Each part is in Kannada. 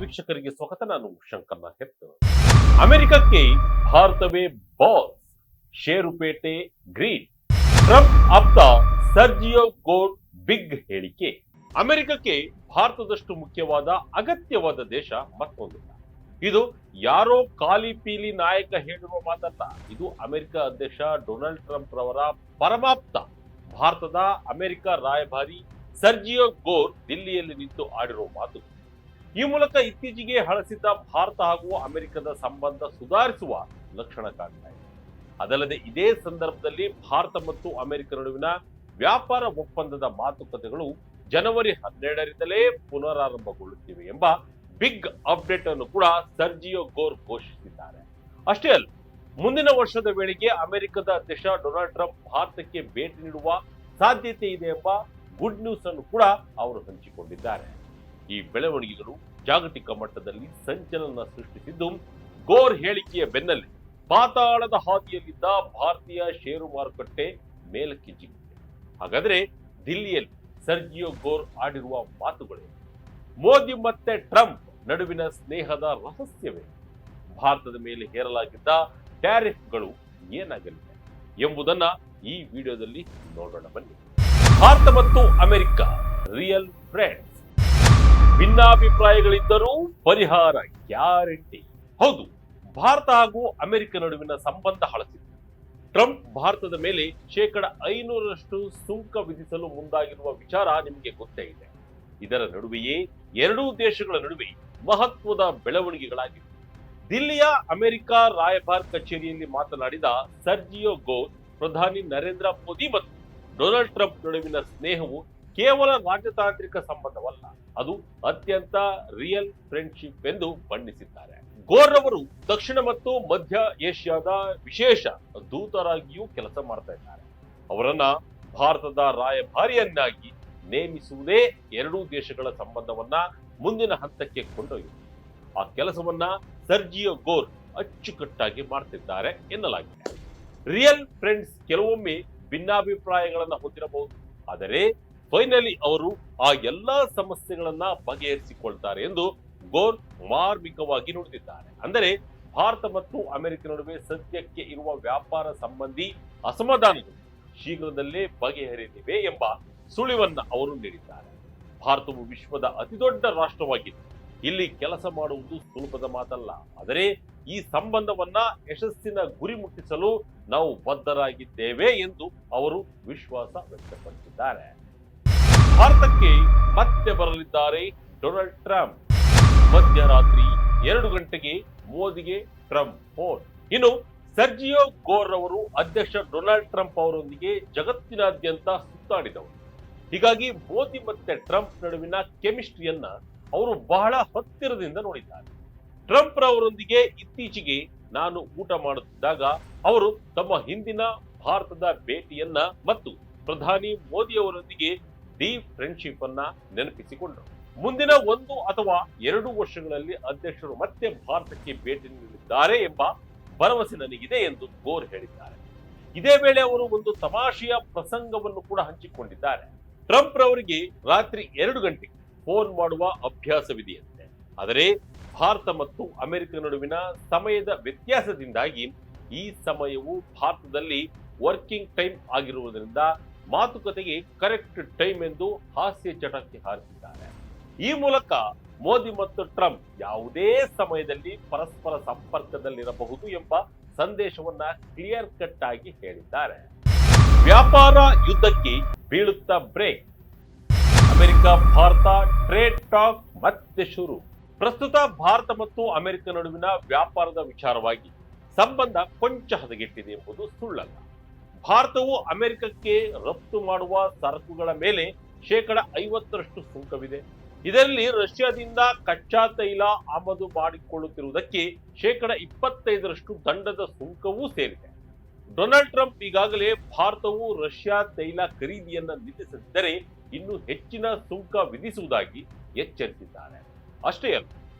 ವೀಕ್ಷಕರಿಗೆ ಸ್ವಾಗತ. ನಾನು ಶಂಕರ್ ನಾಯಕ್. ಅಮೆರಿಕಕ್ಕೆ ಭಾರತವೇ ಬಾಸ್, ಷೇರುಪೇಟೆ ಗ್ರೀನ್. ಟ್ರಂಪ್ ಆಪ್ತ ಸರ್ಜಿಯೋ ಗೋರ್ ಬಿಗ್ ಹೇಳಿಕೆ. ಅಮೆರಿಕಕ್ಕೆ ಭಾರತದಷ್ಟು ಮುಖ್ಯವಾದ ಅಗತ್ಯವಾದ ದೇಶ ಮತ್ತೊಂದಿಲ್ಲ. ಇದು ಯಾರೋ ಖಾಲಿ ಪೀಲಿ ನಾಯಕ ಹೇಳಿರುವ ಮಾತಲ್ಲ. ಇದು ಅಮೆರಿಕ ಅಧ್ಯಕ್ಷ ಡೊನಾಲ್ಡ್ ಟ್ರಂಪ್ ರವರ ಪರಮಾಪ್ತ ಭಾರತದ ಅಮೆರಿಕ ರಾಯಭಾರಿ ಸರ್ಜಿಯೋ ಗೋರ್ ದಿಲ್ಲಿಯಲ್ಲಿ ನಿಂತು ಆಡಿರುವ ಮಾತು. ಈ ಮೂಲಕ ಇತ್ತೀಚೆಗೆ ಹಳಸಿದ್ದ ಭಾರತ ಹಾಗೂ ಅಮೆರಿಕದ ಸಂಬಂಧ ಸುಧಾರಿಸುವ ಲಕ್ಷಣ ಕಾಣ್ತಾ ಇದೆ. ಅದಲ್ಲದೆ ಇದೇ ಸಂದರ್ಭದಲ್ಲಿ ಭಾರತ ಮತ್ತು ಅಮೆರಿಕ ನಡುವಿನ ವ್ಯಾಪಾರ ಒಪ್ಪಂದದ ಮಾತುಕತೆಗಳು ಜನವರಿ 12ರಿಂದಲೇ ಪುನರಾರಂಭಗೊಳ್ಳುತ್ತಿವೆ ಎಂಬ ಬಿಗ್ ಅಪ್ಡೇಟ್ ಅನ್ನು ಕೂಡ ಸರ್ಜಿಯೋ ಗೋರ್ ಘೋಷಿಸಿದ್ದಾರೆ. ಅಷ್ಟೇ ಅಲ್ಲ, ಮುಂದಿನ ವರ್ಷದ ವೇಳೆಗೆ ಅಮೆರಿಕದ ಅಧ್ಯಕ್ಷ ಡೊನಾಲ್ಡ್ ಟ್ರಂಪ್ ಭಾರತಕ್ಕೆ ಭೇಟಿ ನೀಡುವ ಸಾಧ್ಯತೆ ಇದೆ ಎಂಬ ಗುಡ್ ನ್ಯೂಸ್ ಅನ್ನು ಕೂಡ ಅವರು ಹಂಚಿಕೊಂಡಿದ್ದಾರೆ. ಈ ಬೆಳವಣಿಗೆಗಳು ಜಾಗತಿಕ ಮಟ್ಟದಲ್ಲಿ ಸಂಚಲನ ಸೃಷ್ಟಿಸಿದ್ದು, ಗೋರ್ ಹೇಳಿಕೆಯ ಬೆನ್ನಲ್ಲೇ ಪಾತಾಳದ ಹಾದಿಯಲ್ಲಿದ್ದ ಭಾರತೀಯ ಷೇರು ಮಾರುಕಟ್ಟೆ ಮೇಲಕ್ಕೆ ಜಿಗಿದಿದೆ. ಹಾಗಾದ್ರೆ ದಿಲ್ಲಿಯಲ್ಲಿ ಸರ್ಜಿಯೋ ಗೋರ್ ಆಡಿರುವ ಮಾತುಗಳೇ? ಮೋದಿ ಮತ್ತೆ ಟ್ರಂಪ್ ನಡುವಿನ ಸ್ನೇಹದ ರಹಸ್ಯವೇ? ಭಾರತದ ಮೇಲೆ ಹೇರಲಾಗಿದ್ದ ಟ್ಯಾರಿಫ್ಗಳು ಏನಾಗಲಿದೆ ಎಂಬುದನ್ನ ಈ ವಿಡಿಯೋದಲ್ಲಿ ನೋಡೋಣ ಬನ್ನಿ. ಭಾರತ ಮತ್ತು ಅಮೆರಿಕ ರಿಯಲ್ ಫ್ರೆಂಡ್ಸ್. ಭಿನ್ನಾಭಿಪ್ರಾಯಗಳಿದ್ದರೂ ಪರಿಹಾರ ಗ್ಯಾರಂಟಿ. ಹೌದು, ಭಾರತ ಹಾಗೂ ಅಮೆರಿಕ ನಡುವಿನ ಸಂಬಂಧ ಹಳಸಿದೆ. ಟ್ರಂಪ್ ಭಾರತದ ಮೇಲೆ 500ರಷ್ಟು ಸುಂಕ ವಿಧಿಸಲು ಮುಂದಾಗಿರುವ ವಿಚಾರ ನಿಮಗೆ ಗೊತ್ತೇ ಇದೆ. ಇದರ ನಡುವೆಯೇ ಎರಡೂ ದೇಶಗಳ ನಡುವೆ ಮಹತ್ವದ ಬೆಳವಣಿಗೆಗಳಾಗಿವೆ. ದಿಲ್ಲಿಯ ಅಮೆರಿಕ ರಾಯಭಾರ ಕಚೇರಿಯಲ್ಲಿ ಮಾತನಾಡಿದ ಸರ್ಜಿಯೋ ಗೋರ್, ಪ್ರಧಾನಿ ನರೇಂದ್ರ ಮೋದಿ ಮತ್ತು ಡೊನಾಲ್ಡ್ ಟ್ರಂಪ್ ನಡುವಿನ ಸ್ನೇಹವು ಕೇವಲ ರಾಜತಾಂತ್ರಿಕ ಸಂಬಂಧವಲ್ಲ, ಅದು ಅತ್ಯಂತ ರಿಯಲ್ ಫ್ರೆಂಡ್ಶಿಪ್ ಎಂದು ಬಣ್ಣಿಸಿದ್ದಾರೆ. ಗೋರ್ ಅವರು ದಕ್ಷಿಣ ಮತ್ತು ಮಧ್ಯ ಏಷ್ಯಾದ ವಿಶೇಷ ದೂತರಾಗಿಯೂ ಕೆಲಸ ಮಾಡ್ತಾ ಇದ್ದಾರೆ. ಅವರನ್ನ ಭಾರತದ ರಾಯಭಾರಿಯನ್ನಾಗಿ ನೇಮಿಸುವುದೇ ಎರಡೂ ದೇಶಗಳ ಸಂಬಂಧವನ್ನ ಮುಂದಿನ ಹಂತಕ್ಕೆ ಕೊಂಡೊಯ್ಯುವುದು. ಆ ಕೆಲಸವನ್ನ ಸರ್ಜಿಯೋ ಗೋರ್ ಅಚ್ಚುಕಟ್ಟಾಗಿ ಮಾಡ್ತಿದ್ದಾರೆ ಎನ್ನಲಾಗಿದೆ. ರಿಯಲ್ ಫ್ರೆಂಡ್ಸ್ ಕೆಲವೊಮ್ಮೆ ಭಿನ್ನಾಭಿಪ್ರಾಯಗಳನ್ನ ಹೊಂದಿರಬಹುದು, ಆದರೆ ಫೈನಲಿ ಅವರು ಆ ಎಲ್ಲಾ ಸಮಸ್ಯೆಗಳನ್ನ ಬಗೆಹರಿಸಿಕೊಳ್ತಾರೆ ಎಂದು ಗೋರ್ ಮಾರ್ಮಿಕವಾಗಿ ನುಡಿದಿದ್ದಾರೆ. ಅಂದರೆ ಭಾರತ ಮತ್ತು ಅಮೆರಿಕ ನಡುವೆ ಸದ್ಯಕ್ಕೆ ಇರುವ ವ್ಯಾಪಾರ ಸಂಬಂಧಿ ಅಸಮಾಧಾನಗಳು ಶೀಘ್ರದಲ್ಲೇ ಬಗೆಹರಿಯಲಿವೆ ಎಂಬ ಸುಳಿವನ್ನ ಅವರು ನೀಡಿದ್ದಾರೆ. ಭಾರತವು ವಿಶ್ವದ ಅತಿದೊಡ್ಡ ರಾಷ್ಟ್ರವಾಗಿದೆ. ಇಲ್ಲಿ ಕೆಲಸ ಮಾಡುವುದು ಸುಲಭದ ಮಾತಲ್ಲ, ಆದರೆ ಈ ಸಂಬಂಧವನ್ನ ಯಶಸ್ಸಿನ ಗುರಿ ಮುಟ್ಟಿಸಲು ನಾವು ಬದ್ಧರಾಗಿದ್ದೇವೆ ಎಂದು ಅವರು ವಿಶ್ವಾಸ ವ್ಯಕ್ತಪಡಿಸಿದ್ದಾರೆ. ಭಾರತಕ್ಕೆ ಮತ್ತೆ ಬರಲಿದ್ದಾರೆ ಡೊನಾಲ್ಡ್ ಟ್ರಂಪ್. ಮಧ್ಯರಾತ್ರಿ 2 ಗಂಟೆಗೆ ಮೋದಿಗೆ ಟ್ರಂಪ್ ಫೋನ್. ಇನ್ನು ಸರ್ಜಿಯೋ ಗೋರ್ ಅವರು ಅಧ್ಯಕ್ಷ ಡೊನಾಲ್ಡ್ ಟ್ರಂಪ್ ಅವರೊಂದಿಗೆ ಜಗತ್ತಿನಾದ್ಯಂತ ಸುತ್ತಾಡಿದವರು. ಹೀಗಾಗಿ ಮೋದಿ ಮತ್ತೆ ಟ್ರಂಪ್ ನಡುವಿನ ಕೆಮಿಸ್ಟ್ರಿಯನ್ನ ಅವರು ಬಹಳ ಹತ್ತಿರದಿಂದ ನೋಡಿದ್ದಾರೆ. ಟ್ರಂಪ್ ರವರೊಂದಿಗೆ ಇತ್ತೀಚೆಗೆ ನಾನು ಊಟ ಮಾಡುತ್ತಿದ್ದಾಗ ಅವರು ತಮ್ಮ ಹಿಂದಿನ ಭಾರತದ ಭೇಟಿಯನ್ನ ಮತ್ತು ಪ್ರಧಾನಿ ಮೋದಿ ಅವರೊಂದಿಗೆ ಡೀಪ್ ಫ್ರೆಂಡ್ಶಿಪ್ ಅನ್ನ ನೆನಪಿಸಿಕೊಂಡರು. ಮುಂದಿನ 1 ಅಥವಾ 2 ವರ್ಷಗಳಲ್ಲಿ ಅಧ್ಯಕ್ಷರು ಮತ್ತೆ ಭಾರತಕ್ಕೆ ಭೇಟಿ ನೀಡಲಿದ್ದಾರೆ ಎಂಬ ಭರವಸೆ ನನಗಿದೆ ಎಂದು ಗೋರ್ ಹೇಳಿದ್ದಾರೆ. ಇದೇ ವೇಳೆ ಅವರು ಒಂದು ತಮಾಷೆಯ ಪ್ರಸಂಗವನ್ನು ಕೂಡ ಹಂಚಿಕೊಂಡಿದ್ದಾರೆ. ಟ್ರಂಪ್ ರವರಿಗೆ ರಾತ್ರಿ 2 ಗಂಟೆಗೆ ಫೋನ್ ಮಾಡುವ ಅಭ್ಯಾಸವಿದೆಯಂತೆ. ಆದರೆ ಭಾರತ ಮತ್ತು ಅಮೆರಿಕ ನಡುವಿನ ಸಮಯದ ವ್ಯತ್ಯಾಸದಿಂದಾಗಿ ಈ ಸಮಯವು ಭಾರತದಲ್ಲಿ ವರ್ಕಿಂಗ್ ಟೈಮ್ ಆಗಿರುವುದರಿಂದ ಮಾತುಕತೆಗೆ ಕರೆಕ್ಟ್ ಟೈಮ್ ಎಂದು ಹಾಸ್ಯ ಚಟಕ್ಕೆ ಹಾರಿಸಿದ್ದಾರೆ. ಈ ಮೂಲಕ ಮೋದಿ ಮತ್ತು ಟ್ರಂಪ್ ಯಾವುದೇ ಸಮಯದಲ್ಲಿ ಪರಸ್ಪರ ಸಂಪರ್ಕದಲ್ಲಿರಬಹುದು ಎಂಬ ಸಂದೇಶವನ್ನ ಕ್ಲಿಯರ್ ಕಟ್ ಆಗಿ ಹೇಳಿದ್ದಾರೆ. ವ್ಯಾಪಾರ ಯುದ್ಧಕ್ಕೆ ಬೀಳುತ್ತಾ break. America Bharat trade talk ಮತ್ತೆ ಶುರು. ಪ್ರಸ್ತುತ ಭಾರತ ಮತ್ತು ಅಮೆರಿಕ ನಡುವಿನ ವ್ಯಾಪಾರದ ವಿಚಾರವಾಗಿ ಸಂಬಂಧ ಕೊಂಚ ಹದಗೆಟ್ಟಿದೆ ಎಂಬುದು ಸುಳ್ಳಲ್ಲ. ಭಾರತವು ಅಮೆರಿಕಕ್ಕೆ ರಫ್ತು ಮಾಡುವ ಸರಕುಗಳ ಮೇಲೆ 50ರಷ್ಟು ಸುಂಕವಿದೆ. ಇದರಲ್ಲಿ ರಷ್ಯಾದಿಂದ ಕಚ್ಚಾ ತೈಲ ಆಮದು ಮಾಡಿಕೊಳ್ಳುತ್ತಿರುವುದಕ್ಕೆ 25ರಷ್ಟು ದಂಡದ ಸುಂಕವೂ ಸೇರಿದೆ. ಡೊನಾಲ್ಡ್ ಟ್ರಂಪ್ ಈಗಾಗಲೇ ಭಾರತವು ರಷ್ಯಾ ತೈಲ ಖರೀದಿಯನ್ನ ನಿಲ್ಲಿಸದಿದ್ದರೆ ಇನ್ನೂ ಹೆಚ್ಚಿನ ಸುಂಕ ವಿಧಿಸುವುದಾಗಿ ಎಚ್ಚರಿಸಿದ್ದಾರೆ. ಅಷ್ಟೇ ಅಲ್ಲ,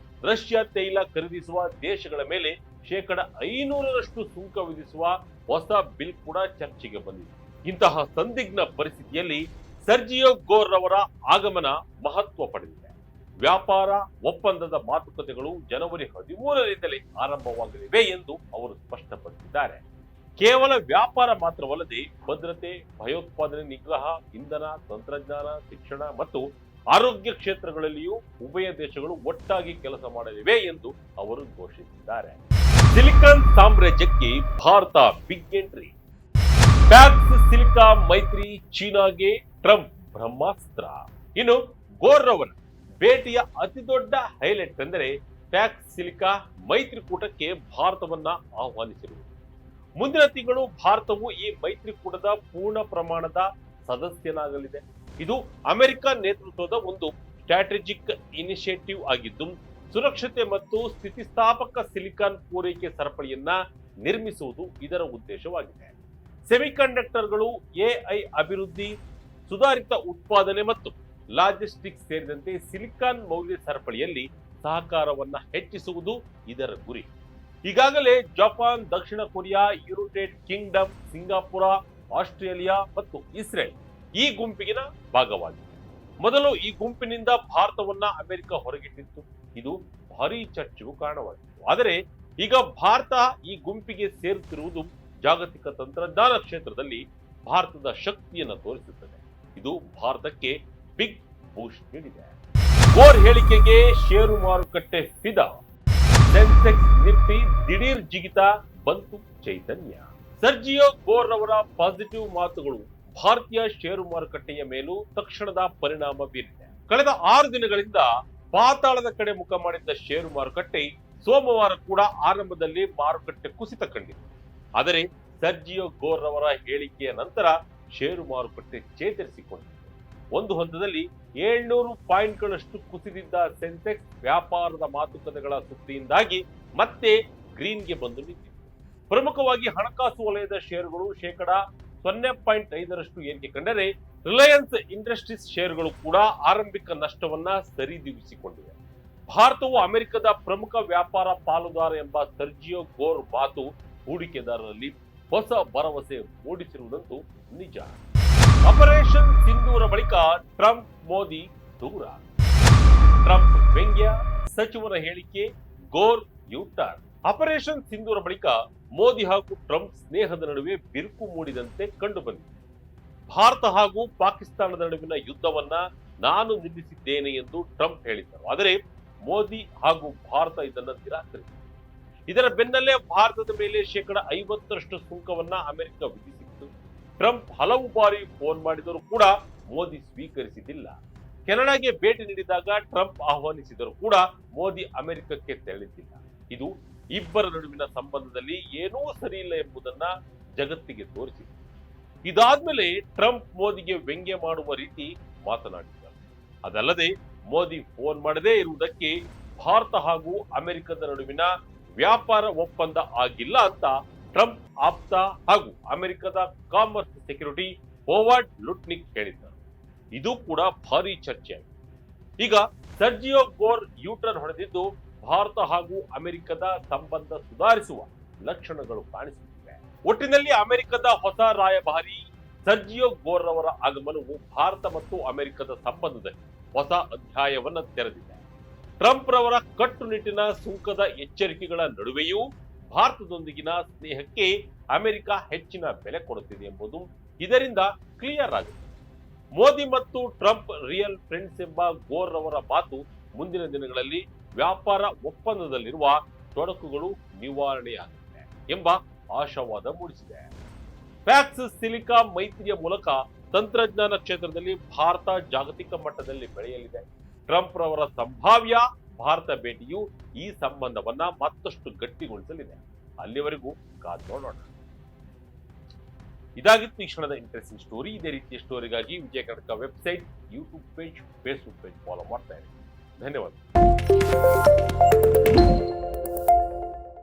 ರಷ್ಯಾ ತೈಲ ಖರೀದಿಸುವ ದೇಶಗಳ ಮೇಲೆ 500ರಷ್ಟು ಸುಂಕ ವಿಧಿಸುವ ಹೊಸ ಬಿಲ್ ಕೂಡ ಚರ್ಚೆಗೆ ಬಂದಿದೆ. ಇಂತಹ ಸಂದಿಗ್ಧ ಪರಿಸ್ಥಿತಿಯಲ್ಲಿ ಸರ್ಜಿಯೋ ಗೋರ್ ಅವರ ಆಗಮನ ಮಹತ್ವ ಪಡೆದಿದೆ. ವ್ಯಾಪಾರ ಒಪ್ಪಂದದ ಮಾತುಕತೆಗಳು ಜನವರಿ 13ರಿಂದಲೇ ಆರಂಭವಾಗಲಿವೆ ಎಂದು ಅವರು ಸ್ಪಷ್ಟಪಡಿಸಿದ್ದಾರೆ. ಕೇವಲ ವ್ಯಾಪಾರ ಮಾತ್ರವಲ್ಲದೆ ಭದ್ರತೆ, ಭಯೋತ್ಪಾದನೆ ನಿಗ್ರಹ, ಇಂಧನ, ತಂತ್ರಜ್ಞಾನ, ಶಿಕ್ಷಣ ಮತ್ತು ಆರೋಗ್ಯ ಕ್ಷೇತ್ರಗಳಲ್ಲಿಯೂ ಉಭಯ ದೇಶಗಳು ಒಟ್ಟಾಗಿ ಕೆಲಸ ಮಾಡಲಿವೆ ಎಂದು ಅವರು ಘೋಷಿಸಿದ್ದಾರೆ. ಸಿಲಿಕಾನ್ ಸಾಮ್ರಾಜ್ಯಕ್ಕೆ Bharat big entry. Pax Silica ಮೈತ್ರಿ ಚೀನಾಗೆ ಟ್ರಂಪ್ ಬ್ರಹ್ಮಾಸ್ತ್ರ. ಇನ್ನು ಗೋರ್ ರವರ ಭೇಟಿಯ ಅತಿದೊಡ್ಡ ಹೈಲೈಟ್ ಎಂದರೆ ಪ್ಯಾಕ್ಸ್ ಸಿಲಿಕಾ ಮೈತ್ರಿಕೂಟಕ್ಕೆ ಭಾರತವನ್ನ ಆಹ್ವಾನಿಸಿರುವುದು. ಮುಂದಿನ ತಿಂಗಳು ಭಾರತವು ಈ ಮೈತ್ರಿಕೂಟದ ಪೂರ್ಣ ಪ್ರಮಾಣದ ಸದಸ್ಯನಾಗಲಿದೆ. ಇದು ಅಮೆರಿಕ ನೇತೃತ್ವದ ಒಂದು ಸ್ಟ್ರಾಟಜಿಕ್ ಇನಿಷಿಯೇಟಿವ್ ಆಗಿದ್ದು, ಸುರಕ್ಷತೆ ಮತ್ತು ಸ್ಥಿತಿಸ್ಥಾಪಕ ಸಿಲಿಕಾನ್ ಪೂರೈಕೆ ಸರಪಳಿಯನ್ನ ನಿರ್ಮಿಸುವುದು ಇದರ ಉದ್ದೇಶವಾಗಿದೆ. ಸೆಮಿಕಂಡಕ್ಟರ್ಗಳು, ಎಐ ಅಭಿವೃದ್ಧಿ, ಸುಧಾರಿತ ಉತ್ಪಾದನೆ ಮತ್ತು ಲಾಜಿಸ್ಟಿಕ್ಸ್ ಸೇರಿದಂತೆ ಸಿಲಿಕಾನ್ ಮೌಲ್ಯ ಸರಪಳಿಯಲ್ಲಿ ಸಹಕಾರವನ್ನ ಹೆಚ್ಚಿಸುವುದು ಇದರ ಗುರಿ. ಈಗಾಗಲೇ ಜಪಾನ್, ದಕ್ಷಿಣ Korea, United Kingdom, Singapore, Australia ಮತ್ತು ಇಸ್ರೇಲ್ ಈ ಗುಂಪಿನ ಭಾಗವಾಗಿದೆ. ಮೊದಲು ಈ ಗುಂಪಿನಿಂದ ಭಾರತವನ್ನ ಅಮೆರಿಕ ಹೊರಗಿಟ್ಟಿತ್ತು. ಇದು ಭಾರೀ ಚರ್ಚೆಗೂ ಕಾರಣವಾಗಿತ್ತು. ಆದರೆ ಈಗ ಭಾರತ ಈ ಗುಂಪಿಗೆ ಸೇರುತ್ತಿರುವುದು ಜಾಗತಿಕ ತಂತ್ರಜ್ಞಾನ ಕ್ಷೇತ್ರದಲ್ಲಿ ಭಾರತದ ಶಕ್ತಿಯನ್ನು ತೋರಿಸುತ್ತದೆ. ಇದು ಭಾರತಕ್ಕೆ ಬಿಗ್ ಬೂಸ್ಟ್ ನೀಡಿದೆ. ಗೋರ್ ಹೇಳಿಕೆಗೆ ಷೇರು ಮಾರುಕಟ್ಟೆ ಫಿದಾ. ಸೆನ್ಸೆಕ್ಸ್, ನಿಫ್ಟಿ ದಿಢೀರ್ ಜಿಗಿತ, ಬಂತು ಚೈತನ್ಯ. ಸರ್ಜಿಯೋ ಗೋರ್ ಅವರ ಪಾಸಿಟಿವ್ ಮಾತುಗಳು ಭಾರತೀಯ ಷೇರು ಮಾರುಕಟ್ಟೆಯ ಮೇಲೂ ತಕ್ಷಣದ ಪರಿಣಾಮ ಬೀರಿದೆ. ಕಳೆದ 6 ದಿನಗಳಿಂದ ಪಾತಾಳದ ಕಡೆ ಮುಖ ಮಾಡಿದ್ದ ಷೇರು ಮಾರುಕಟ್ಟೆ ಸೋಮವಾರ ಕೂಡ ಆರಂಭದಲ್ಲಿ ಮಾರುಕಟ್ಟೆ ಕುಸಿತ ಕಂಡಿದೆ. ಆದರೆ ಸರ್ಜಿಯೋ ಗೋರ್ ಅವರ ಹೇಳಿಕೆಯ ನಂತರ ಷೇರು ಮಾರುಕಟ್ಟೆ ಚೇತರಿಸಿಕೊಂಡಿದೆ. ಒಂದು ಹಂತದಲ್ಲಿ 700 ಪಾಯಿಂಟ್ಗಳಷ್ಟು ಕುಸಿದಿದ್ದ ಸೆನ್ಸೆಕ್ಸ್ ವ್ಯಾಪಾರದ ಮಾತುಕತೆಗಳ ಸುದ್ದಿಯಿಂದಾಗಿ ಮತ್ತೆ ಗ್ರೀನ್ಗೆ ಬಂದು ನಿಂತಿತ್ತು. ಪ್ರಮುಖವಾಗಿ ಹಣಕಾಸು ವಲಯದ ಷೇರುಗಳು ಶೇಕಡ 0.5ರಷ್ಟು ಏರಿಕೆ ಕಂಡರೆ ರಿಲಯನ್ಸ್ ಇಂಡಸ್ಟ್ರೀಸ್ ಷೇರುಗಳು ಕೂಡ ಆರಂಭಿಕ ನಷ್ಟವನ್ನ ಸರಿದೂಗಿಸಿಕೊಂಡಿವೆ. ಭಾರತವು ಅಮೆರಿಕದ ಪ್ರಮುಖ ವ್ಯಾಪಾರ ಪಾಲುದಾರ ಎಂಬ ಸರ್ಜಿಯೋ ಗೋರ್ ಮಾತು ಹೂಡಿಕೆದಾರರಲ್ಲಿ ಹೊಸ ಭರವಸೆ ಮೂಡಿಸಿರುವುದಂತೂ ನಿಜ. ಆಪರೇಷನ್ ಸಿಂಧೂರ ಬಳಿಕ ಟ್ರಂಪ್ ಮೋದಿ ದೂರ. ಟ್ರಂಪ್ ವ್ಯಂಗ್ಯ, ಸಚಿವರ ಹೇಳಿಕೆ, ಗೋರ್ ಯೂಟರ್ನ್. ಆಪರೇಷನ್ ಸಿಂಧೂರ ಬಳಿಕ ಮೋದಿ ಹಾಗೂ ಟ್ರಂಪ್ ಸ್ನೇಹದ ನಡುವೆ ಬಿರುಕು ಮೂಡಿದಂತೆ ಕಂಡು ಬಂದಿದೆ. ಭಾರತ ಹಾಗೂ ಪಾಕಿಸ್ತಾನದ ನಡುವಿನ ಯುದ್ಧವನ್ನ ನಾನು ನಿಲ್ಲಿಸಿದ್ದೇನೆ ಎಂದು ಟ್ರಂಪ್ ಹೇಳಿದ್ದರು. ಆದರೆ ಮೋದಿ ಹಾಗೂ ಭಾರತ ಇದನ್ನು ನಿರಾಕರಿಸಿದೆ. ಇದರ ಬೆನ್ನಲ್ಲೇ ಭಾರತದ ಮೇಲೆ ಶೇಕಡ 50ರಷ್ಟು ಸುಂಕವನ್ನ ಅಮೆರಿಕ ವಿಧಿಸಿತ್ತು. ಟ್ರಂಪ್ ಹಲವು ಬಾರಿ ಫೋನ್ ಮಾಡಿದರೂ ಕೂಡ ಮೋದಿ ಸ್ವೀಕರಿಸಿದ್ದಿಲ್ಲ. ಕೆನಡಾಗೆ ಭೇಟಿ ನೀಡಿದಾಗ ಟ್ರಂಪ್ ಆಹ್ವಾನಿಸಿದರೂ ಕೂಡ ಮೋದಿ ಅಮೆರಿಕಕ್ಕೆ ತೆರಳಿದ್ದಿಲ್ಲ. ಇದು ಇಬ್ಬರ ನಡುವಿನ ಸಂಬಂಧದಲ್ಲಿ ಏನೂ ಸರಿಯಿಲ್ಲ ಎಂಬುದನ್ನ ಜಗತ್ತಿಗೆ ತೋರಿಸಿದೆ. ಇದಾದ್ಮೇಲೆ ಟ್ರಂಪ್ ಮೋದಿಗೆ ವ್ಯಂಗ್ಯ ಮಾಡುವ ರೀತಿ ಮಾತನಾಡಿದ್ದಾರೆ. ಅದಲ್ಲದೆ ಮೋದಿ ಫೋನ್ ಮಾಡದೇ ಇರುವುದಕ್ಕೆ ಭಾರತ ಹಾಗೂ ಅಮೆರಿಕದ ನಡುವಿನ ವ್ಯಾಪಾರ ಒಪ್ಪಂದ ಆಗಿಲ್ಲ ಅಂತ ಟ್ರಂಪ್ ಆಪ್ತ ಹಾಗೂ ಅಮೆರಿಕದ ಕಾಮರ್ಸ್ ಸೆಕ್ಯೂರಿಟಿ ಹೋವಾರ್ಡ್ ಲುಟ್ನಿಕ್ ಹೇಳಿದ್ದಾರೆ. ಇದು ಕೂಡ ಭಾರಿ ಚರ್ಚೆಯಾಗಿದೆ. ಈಗ ಸರ್ಜಿಯೋ ಗೋರ್ ಯೂಟರ್ನ್ ಹೊಡೆದಿದ್ದು ಭಾರತ ಹಾಗೂ ಅಮೆರಿಕದ ಸಂಬಂಧ ಸುಧಾರಿಸುವ ಲಕ್ಷಣಗಳು ಕಾಣಿಸುತ್ತಿವೆ. ಒಟ್ಟಿನಲ್ಲಿ ಅಮೆರಿಕದ ಹೊಸ ರಾಯಭಾರಿ ಸರ್ಜಿಯೋ ಗೋರ್ ಅವರ ಆಗಮನವು ಭಾರತ ಮತ್ತು ಅಮೆರಿಕದ ಸಂಬಂಧದಲ್ಲಿ ಹೊಸ ಅಧ್ಯಾಯವನ್ನ ತೆರೆದಿದೆ. ಟ್ರಂಪ್ ರವರ ಕಟ್ಟುನಿಟ್ಟಿನ ಸುಂಕದ ಎಚ್ಚರಿಕೆಗಳ ನಡುವೆಯೂ ಭಾರತದೊಂದಿಗಿನ ಸ್ನೇಹಕ್ಕೆ ಅಮೆರಿಕ ಹೆಚ್ಚಿನ ಬೆಲೆ ಕೊಡುತ್ತಿದೆ ಎಂಬುದು ಇದರಿಂದ ಕ್ಲಿಯರ್ ಆಗಿದೆ. ಮೋದಿ ಮತ್ತು ಟ್ರಂಪ್ ರಿಯಲ್ ಫ್ರೆಂಡ್ಸ್ ಎಂಬ ಗೋರ್ ಅವರ ಮಾತು ಮುಂದಿನ ದಿನಗಳಲ್ಲಿ ವ್ಯಾಪಾರ ಒಪ್ಪಂದದಲ್ಲಿರುವ ತೊಡಕುಗಳು ನಿವಾರಣೆಯಾಗಲಿದೆ ಎಂಬ ಆಶಾವಾದ ಮೂಡಿಸಿದೆ. ಪ್ಯಾಕ್ಸ್ ಸಿಲಿಕಾ ಮೈತ್ರಿಯ ಮೂಲಕ ತಂತ್ರಜ್ಞಾನ ಕ್ಷೇತ್ರದಲ್ಲಿ ಭಾರತ ಜಾಗತಿಕ ಮಟ್ಟದಲ್ಲಿ ಬೆಳೆಯಲಿದೆ. ಟ್ರಂಪ್ ರವರ ಸಂಭಾವ್ಯ ಭಾರತ ಭೇಟಿಯು ಈ ಸಂಬಂಧವನ್ನ ಮತ್ತಷ್ಟು ಗಟ್ಟಿಗೊಳಿಸಲಿದೆ. ಅಲ್ಲಿವರೆಗೂ ಕಾದು ನೋಡೋಣ. ಇದಾಗಿತ್ತು ಈ ಕ್ಷಣದ ಇಂಟ್ರೆಸ್ಟಿಂಗ್ ಸ್ಟೋರಿ. ಇದೇ ರೀತಿಯ ಸ್ಟೋರಿಗಾಗಿ Vijaya Karnataka website, YouTube page, Facebook page follow ಮಾಡ್ತಾ ಇರಿ. ಧನ್ಯವಾದ.